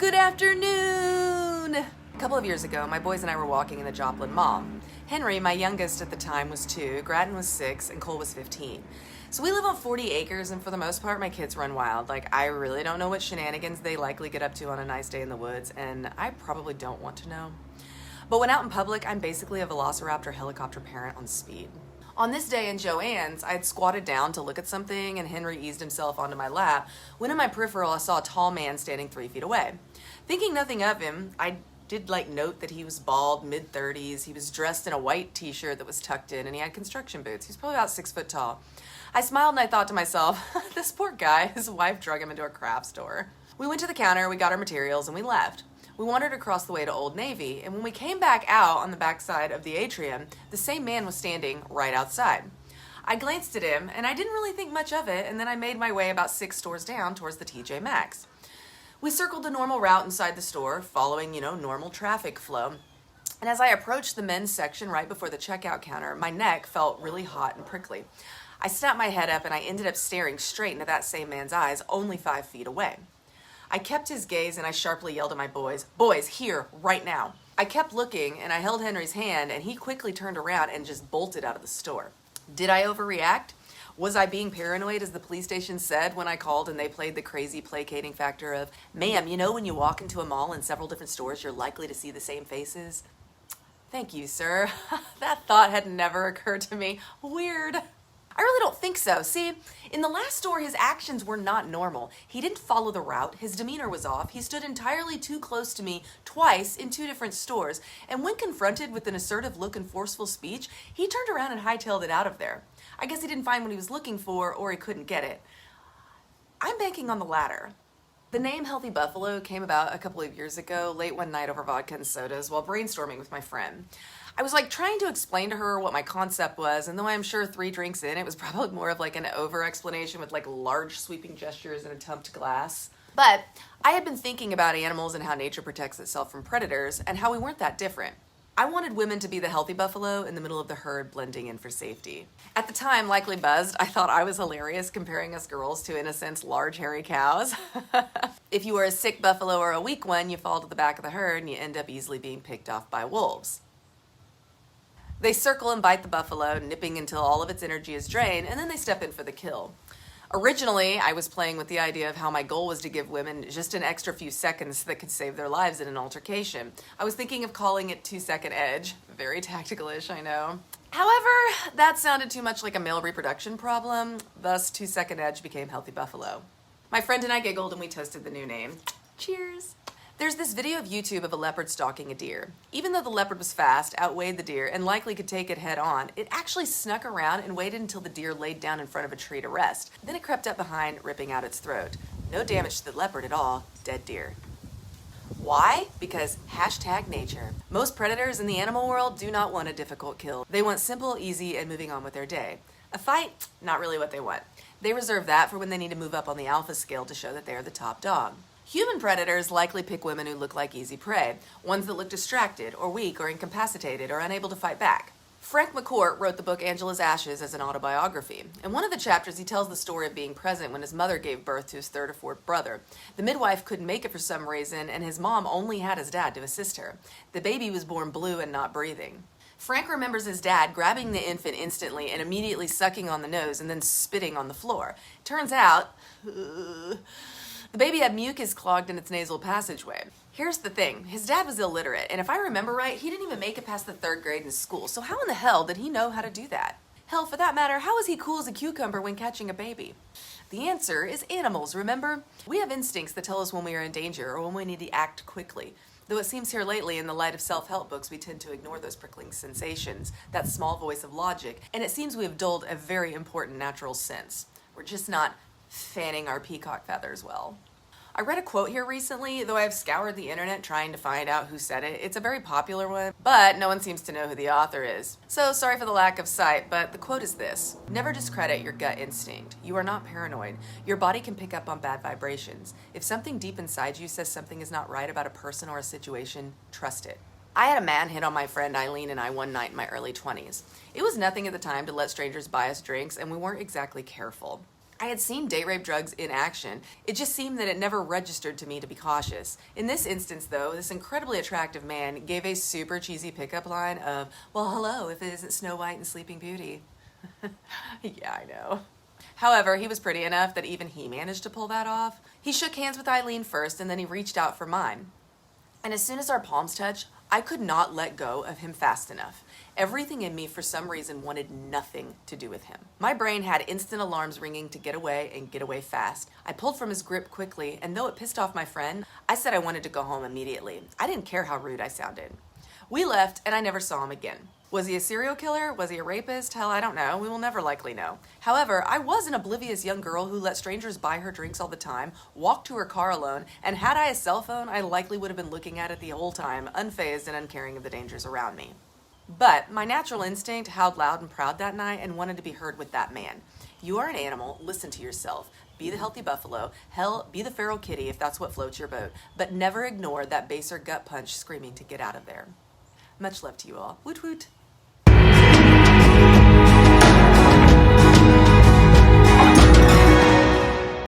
Good afternoon! A couple of years ago, my boys and I were walking in the Joplin Mall. Henry, my youngest at the time, was 2, Grattan was 6, and Cole was 15. So we live on 40 acres, and for the most part, my kids run wild. I really don't know what shenanigans they likely get up to on a nice day in the woods, and I probably don't want to know. But when out in public, I'm basically a velociraptor helicopter parent on speed. On this day in Joanne's, I had squatted down to look at something, and Henry eased himself onto my lap, when in my peripheral I saw a tall man standing 3 feet away. Thinking nothing of him, I did note that he was bald, mid-30s, he was dressed in a white t-shirt that was tucked in, and he had construction boots. He was probably about 6 foot tall. I smiled and I thought to myself, this poor guy, his wife drug him into a Krav store. We went to the counter, we got our materials, and we left. We wandered across the way to Old Navy, and when we came back out on the backside of the atrium, the same man was standing right outside. I glanced at him, and I didn't really think much of it, and then I made my way about 6 stores down towards the TJ Maxx. We circled the normal route inside the store, following, normal traffic flow. And as I approached the men's section right before the checkout counter, my neck felt really hot and prickly. I snapped my head up, and I ended up staring straight into that same man's eyes, only 5 feet away. I kept his gaze, and I sharply yelled at my boys, "Boys, here, right now." I kept looking, and I held Henry's hand, and he quickly turned around and just bolted out of the store. Did I overreact? Was I being paranoid, as the police station said when I called and they played the crazy placating factor of, "Ma'am, when you walk into a mall in several different stores, you're likely to see the same faces?" Thank you, sir. That thought had never occurred to me. Weird. I really don't think so. See, in the last store, his actions were not normal. He didn't follow the route. His demeanor was off. He stood entirely too close to me twice in 2 different stores. And when confronted with an assertive look and forceful speech, he turned around and hightailed it out of there. I guess he didn't find what he was looking for, or he couldn't get it. I'm banking on the latter. The name Healthy Buffalo came about a couple of years ago, late one night over vodka and sodas, while brainstorming with my friend. I was trying to explain to her what my concept was, and though I'm sure 3 drinks in, it was probably more of an over-explanation with large sweeping gestures and a tumped glass. But I had been thinking about animals and how nature protects itself from predators, and how we weren't that different. I wanted women to be the healthy buffalo in the middle of the herd, blending in for safety. At the time, likely buzzed, I thought I was hilarious comparing us girls to, in a sense, large hairy cows. If you are a sick buffalo or a weak one, you fall to the back of the herd and you end up easily being picked off by wolves. They circle and bite the buffalo, nipping until all of its energy is drained, and then they step in for the kill. Originally, I was playing with the idea of how my goal was to give women just an extra few seconds that could save their lives in an altercation. I was thinking of calling it 2-second edge. Very tactical-ish, I know. However, that sounded too much like a male reproduction problem, thus 2-second edge became Healthy Buffalo. My friend and I giggled and we toasted the new name. Cheers! There's this video of YouTube of a leopard stalking a deer. Even though the leopard was fast, outweighed the deer, and likely could take it head on, it actually snuck around and waited until the deer laid down in front of a tree to rest. Then it crept up behind, ripping out its throat. No damage to the leopard at all, dead deer. Why? Because #nature. Most predators in the animal world do not want a difficult kill. They want simple, easy, and moving on with their day. A fight? Not really what they want. They reserve that for when they need to move up on the alpha scale to show that they are the top dog. Human predators likely pick women who look like easy prey, ones that look distracted or weak or incapacitated or unable to fight back. Frank McCourt wrote the book Angela's Ashes as an autobiography. In one of the chapters, he tells the story of being present when his mother gave birth to his 3rd or 4th brother. The midwife couldn't make it for some reason, and his mom only had his dad to assist her. The baby was born blue and not breathing. Frank remembers his dad grabbing the infant instantly and immediately sucking on the nose and then spitting on the floor. Turns out, the baby had mucus clogged in its nasal passageway. Here's the thing, his dad was illiterate, and if I remember right, he didn't even make it past the 3rd grade in school, so how in the hell did he know how to do that? Hell, for that matter, how is he cool as a cucumber when catching a baby? The answer is animals, remember? We have instincts that tell us when we are in danger or when we need to act quickly. Though it seems here lately, in the light of self-help books, we tend to ignore those prickling sensations, that small voice of logic, and it seems we have dulled a very important natural sense. We're just not fanning our peacock feathers well. I read a quote here recently, though I've scoured the internet trying to find out who said it. It's a very popular one, but no one seems to know who the author is. So sorry for the lack of sight, but the quote is this: "Never discredit your gut instinct. You are not paranoid. Your body can pick up on bad vibrations. If something deep inside you says something is not right about a person or a situation, trust it." I had a man hit on my friend Eileen and I one night in my early 20s. It was nothing at the time to let strangers buy us drinks, and we weren't exactly careful. I had seen date rape drugs in action. It just seemed that it never registered to me to be cautious. In this instance, though, this incredibly attractive man gave a super cheesy pickup line of, well, hello, if it isn't Snow White and Sleeping Beauty. Yeah, I know. However, he was pretty enough that even he managed to pull that off. He shook hands with Eileen first, and then he reached out for mine. And as soon as our palms touched, I could not let go of him fast enough. Everything in me, for some reason, wanted nothing to do with him. My brain had instant alarms ringing to get away and get away fast. I pulled from his grip quickly, and though it pissed off my friend, I said I wanted to go home immediately. I didn't care how rude I sounded. We left, and I never saw him again. Was he a serial killer? Was he a rapist? Hell, I don't know. We will never likely know. However, I was an oblivious young girl who let strangers buy her drinks all the time, walked to her car alone, and had I a cell phone, I likely would have been looking at it the whole time, unfazed and uncaring of the dangers around me. But my natural instinct howled loud and proud that night and wanted to be heard with that man. You are an animal. Listen to yourself. Be the healthy buffalo. Hell, be the feral kitty if that's what floats your boat. But never ignore that baser gut punch screaming to get out of there. Much love to you all. Woot woot.